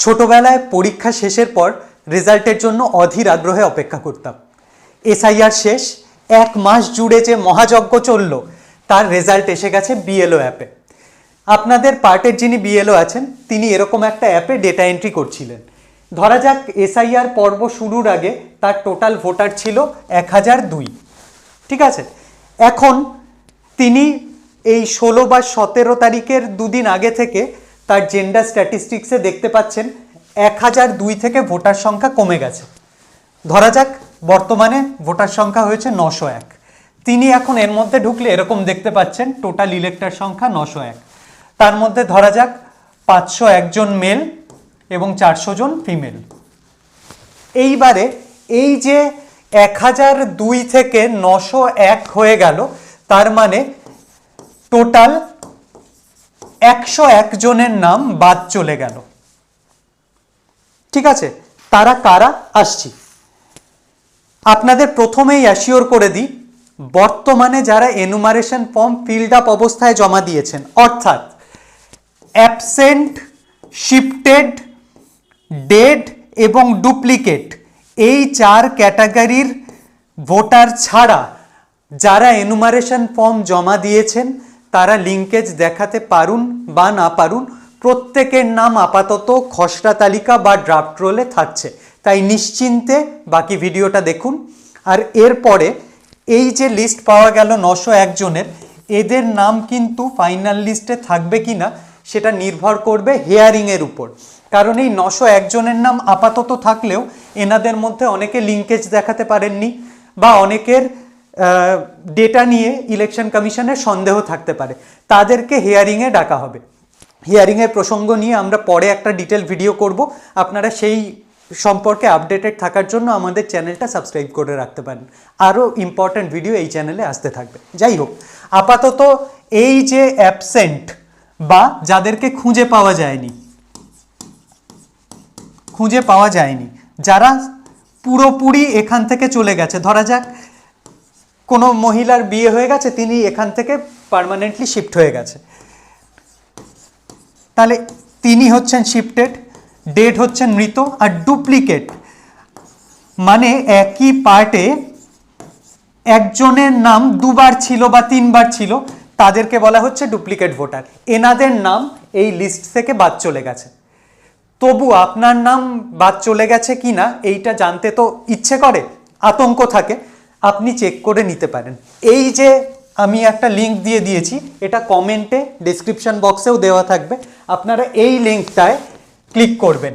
ছোটবেলায় পরীক্ষা শেষের পর রেজাল্টের জন্য অধীর আগ্রহে অপেক্ষা করতাম। এসআইআর শেষ, 1 মাস জুড়ে যে মহাযজ্ঞ চলল তার রেজাল্ট এসে গেছে বিএলও অ্যাপে। আপনাদের পার্টের যিনি বিএলও আছেন তিনি এরকম একটা অ্যাপে ডেটা এন্ট্রি করছিলেন। ধরা যাক এসআইআর পর্ব শুরুর আগে তার টোটাল ভোটার ছিল 1002। ঠিক আছে, এখন তিনি এই 16 বা 17 তারিখের দুদিন আগে থেকে তার জেন্ডার স্ট্যাটিস্টিক্সে দেখতে পাচ্ছেন 1002 থেকে ভোটার সংখ্যা কমে গেছে। ধরা যাক বর্তমানে ভোটার সংখ্যা হয়েছে 901। তিনি এখন এর মধ্যে ঢুকলে এরকম দেখতে পাচ্ছেন টোটাল ইলেক্টর সংখ্যা 901। তার মধ্যে ধরা যাক 501 জন মেল এবং 400 জন ফিমেল। এইবারে এই যে 1002 থেকে 901 হয়ে গেল, তার মানে টোটাল 101 জনের নাম বাদ চলে গেল। ঠিক আছে, তারা কারা আসছি। আপনাদের প্রথমেই অ্যাসিওর করে দিই, বর্তমানে যারা এনুমারেশন ফর্ম ফিল্ড আপ অবস্থায় জমা দিয়েছেন, অর্থাৎ অ্যাবসেন্ট, শিফটেড, ডেড এবং ডুপ্লিকেট, এই 4 ক্যাটাগরির ভোটার ছাড়া যারা এনুমারেশন ফর্ম জমা দিয়েছেন তারা লিঙ্কেজ দেখাতে পারুন বা না পারুন, প্রত্যেকের নাম আপাতত খসড়া তালিকা বা ড্রাফট রোলে থাকছে। তাই নিশ্চিন্তে বাকি ভিডিওটা দেখুন। আর এরপরে এই যে লিস্ট পাওয়া গেল 901 জনের, এদের নাম কিন্তু ফাইনাল লিস্টে থাকবে কিনা সেটা নির্ভর করবে হিয়ারিংয়ের উপর। কারণ এই 901 জনের নাম আপাতত থাকলেও এনাদের মধ্যে অনেকে লিঙ্কেজ দেখাতে পারেননি বা অনেকের ডেটা নিয়ে ইলেকশন কমিশনের সন্দেহ থাকতে পারে, তাদেরকে হিয়ারিংয়ে ডাকা হবে। হিয়ারিংয়ের প্রসঙ্গ নিয়ে আমরা পরে একটা ডিটেল ভিডিও করব, আপনারা সেই সম্পর্কে আপডেটেড থাকার জন্য আমাদের চ্যানেলটা সাবস্ক্রাইব করে রাখতে পারেন। আরও ইম্পর্ট্যান্ট ভিডিও এই চ্যানেলে আসতে থাকবে। যাই হোক, আপাতত এই যে অ্যাবসেন্ট বা যাদেরকে খুঁজে পাওয়া যায়নি, যারা পুরোপুরি এখান থেকে চলে গেছে, ধরা যাক কোনো মহিলার বিয়ে হয়ে গেছে, তিনি এখান থেকে পার্মানেন্টলি শিফট হয়ে গেছে, তাহলে তিনি হচ্ছেন শিফটেড, ডেড হচ্ছেন মৃত, আর ডুপ্লিকেট মানে একই পার্টে একজনের নাম 2বার ছিল বা 3বার ছিল, তাদেরকে বলা হচ্ছে ডুপ্লিকেট ভোটার। এনাদের নাম এই লিস্ট থেকে বাদ চলে গেছে। তবু আপনার নাম বাদ চলে গেছে কি না এইটা জানতে তো ইচ্ছে করে, আতঙ্ক থাকে, আপনি চেক করে নিতে পারেন। এই যে আমি একটা লিঙ্ক দিয়ে দিয়েছি, এটা কমেন্টে ডেসক্রিপশন বক্সেও দেওয়া থাকবে, আপনারা এই লিঙ্কটায় ক্লিক করবেন,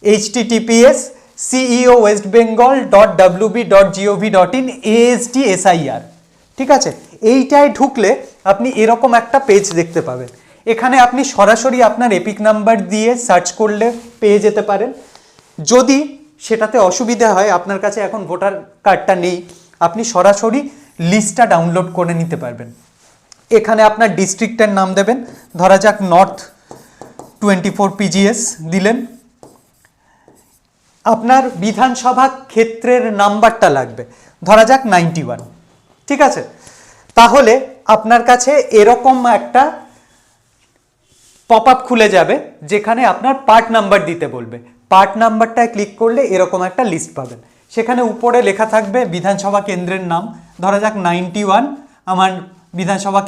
https://ceowestbengal.wb.gov.in ASDSIR। ঠিক আছে, এইটায় ঢুকলে আপনি এরকম একটা পেজ দেখতে পাবেন। এখানে আপনি সরাসরি আপনার এপিক নাম্বার দিয়ে সার্চ করলে পেয়ে যেতে পারেন। যদি সেটাতে অসুবিধা হয়, আপনার কাছে এখন ভোটার কার্ডটা নেই, আপনি সরাসরি লিস্টটা ডাউনলোড করে নিতে পারবেন। এখানে আপনার ডিস্ট্রিক্টের নাম দেবেন, ধরা যাক নর্থ 24 PGS দিলেন। আপনার বিধানসভা ক্ষেত্রের নাম্বারটা লাগবে, ধরা যাক 91। ঠিক আছে, তাহলে আপনার কাছে এরকম একটা পপ আপ খুলে যাবে যেখানে আপনার পার্ট নাম্বার দিতে বলবে। পার্ট নাম্বারটায় ক্লিক করলে এরকম একটা লিস্ট পাবেন। সেখানে উপরে লেখা থাকবে বিধানসভা কেন্দ্রের নাম, ধরা যাক 91, আমার বিধানসভা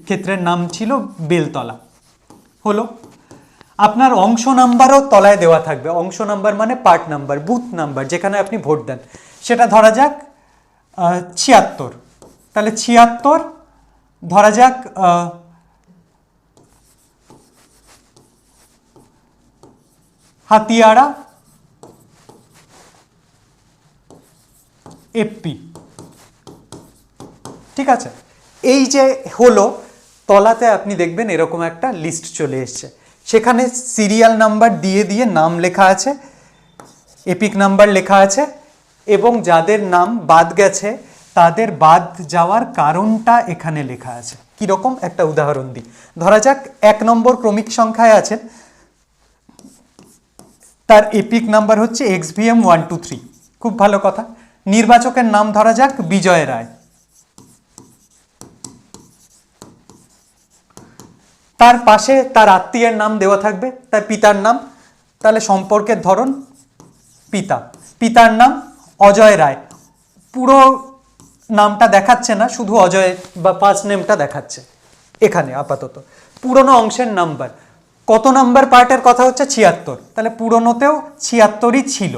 ক্ষেত্রের নাম ছিল বেলতলা। হলো, আপনার অংশ নাম্বারও তলায় দেওয়া থাকবে। অংশ নাম্বার মানে পার্ট নাম্বার, বুথ নাম্বার, যেখানে আপনি ভোট দেন, সেটা ধরা যাক 76। তাহলে 76, ধরা যাক হাতিয়াড়া এপি। ঠিক আছে, এই যে হলো, তলাতে আপনি দেখবেন এরকম একটা লিস্ট চলে এসছে। সেখানে সিরিয়াল নাম্বার দিয়ে দিয়ে নাম লেখা আছে, এপিক নাম্বার লেখা আছে, এবং যাদের নাম বাদ গেছে তাদের বাদ যাওয়ার কারণটা এখানে লেখা আছে। কীরকম একটা উদাহরণ দিই, ধরা যাক 1 নম্বর ক্রমিক সংখ্যায় আছেন, তার এপিক নাম্বার হচ্ছে XVM 123। খুব ভালো কথা। নির্বাচকের নাম ধরা যাক বিজয় রায়, তার পাশে তার আত্মীয়ের নাম দেওয়া থাকবে, তার পিতার নাম, তাহলে সম্পর্কের ধরন পিতা, পিতার নাম অজয় রায়, পুরো নামটা দেখাচ্ছে না, শুধু অজয় বা ফার্স্ট নেমটা দেখাচ্ছে এখানে আপাতত। পুরনো অংশের নাম্বার, কত নাম্বার পার্টের কথা হচ্ছে 76, তাহলে পুরনোতেও 76ই ছিল,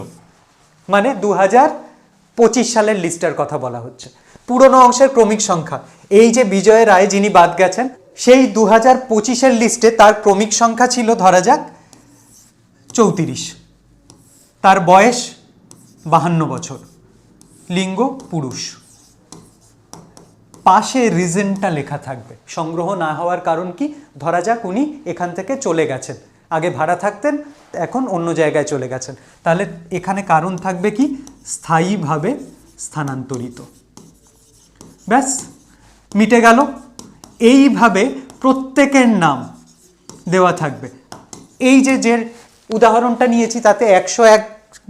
মানে 2025 সালের লিস্টের কথা বলা হচ্ছে। পুরনো অংশের ক্রমিক সংখ্যা, এই যে বিজয় রায় যিনি বাদ গেছেন, সেই 2025-এর লিস্টে তার ক্রমিক সংখ্যা ছিল ধরা যাক 34, তার বয়স 52 বছর, লিঙ্গ পুরুষ। পাশে রিজনটা লেখা থাকবে, সংগ্রহ না হওয়ার কারণ কি, ধরা যাক উনি এখান থেকে চলে গেছেন, আগে ভাড়া থাকতেন এখন অন্য জায়গায় চলে গেছেন, তাহলে এখানে কারণ থাকবে কি, স্থায়ীভাবে স্থানান্তরিত। ব্যাস মিটে গেল। এইভাবে প্রত্যেকের নাম দেওয়া থাকবে। এই যে উদাহরণটা নিয়েছি তাতে 101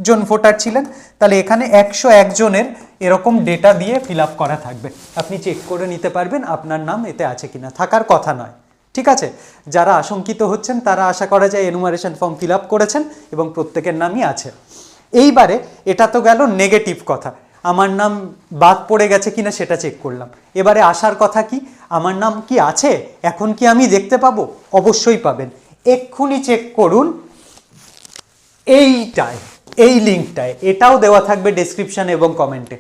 জন ভোটার ছিলেন, তাহলে এখানে 101 জনের এরকম ডেটা দিয়ে ফিল আপ করা থাকবে, আপনি চেক করে নিতে পারবেন আপনার নাম এতে আছে কিনা, থাকার কথা নয়, ঠিক আছে। যারা আশঙ্কিত হচ্ছেন তারা আশা করা যায় এনুমারেশন ফর্ম ফিল আপ করেছেন এবং প্রত্যেকের নামই আছে। এইবারে এটা তো গেল নেগেটিভ কথা, আমার নাম বাদ পড়ে গেছে কিনা সেটা চেক করলাম। এবারে আসার কথা কি, আমার নাম কি আছে, এখন কি আমি দেখতে পাবো? অবশ্যই পাবেন, এক্ষুনি চেক করুন এইটায়, এই লিঙ্কটায়, এটাও দেওয়া থাকবে ডেসক্রিপশন এবং কমেন্টে,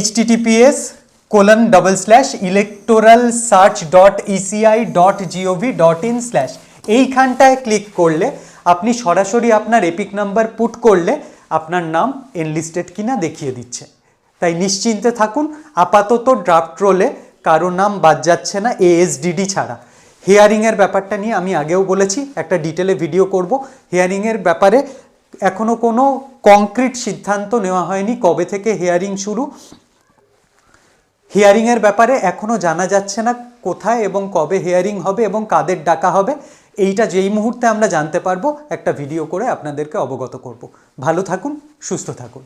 https://electoralsearch.eci.gov.in/ এইখানটায় ক্লিক করলে আপনি সরাসরি আপনার এপিক নাম্বার পুট করলে আপনার নাম এনলিস্টেড কিনা দেখিয়ে দিচ্ছে। তাই নিশ্চিন্তে থাকুন, আপাতত ড্রাফট রোলে কারো নাম বাদ যাচ্ছে না ASDD ছাড়া। হিয়ারিংয়ের ব্যাপারটা নিয়ে আমি আগেও বলেছি, একটা ডিটেলে ভিডিও করব। হিয়ারিংয়ের ব্যাপারে এখনো কোনো কংক্রিট সিদ্ধান্ত নেওয়া হয়নি, কবে থেকে হিয়ারিং শুরু, হিয়ারিংয়ের ব্যাপারে এখনো জানা যাচ্ছে না কোথায় এবং কবে হিয়ারিং হবে এবং কাদের ডাকা হবে। এইটা যেই মুহূর্তে আমরা জানতে পারবো একটা ভিডিও করে আপনাদেরকে অবগত করব। ভালো থাকুন, সুস্থ থাকুন।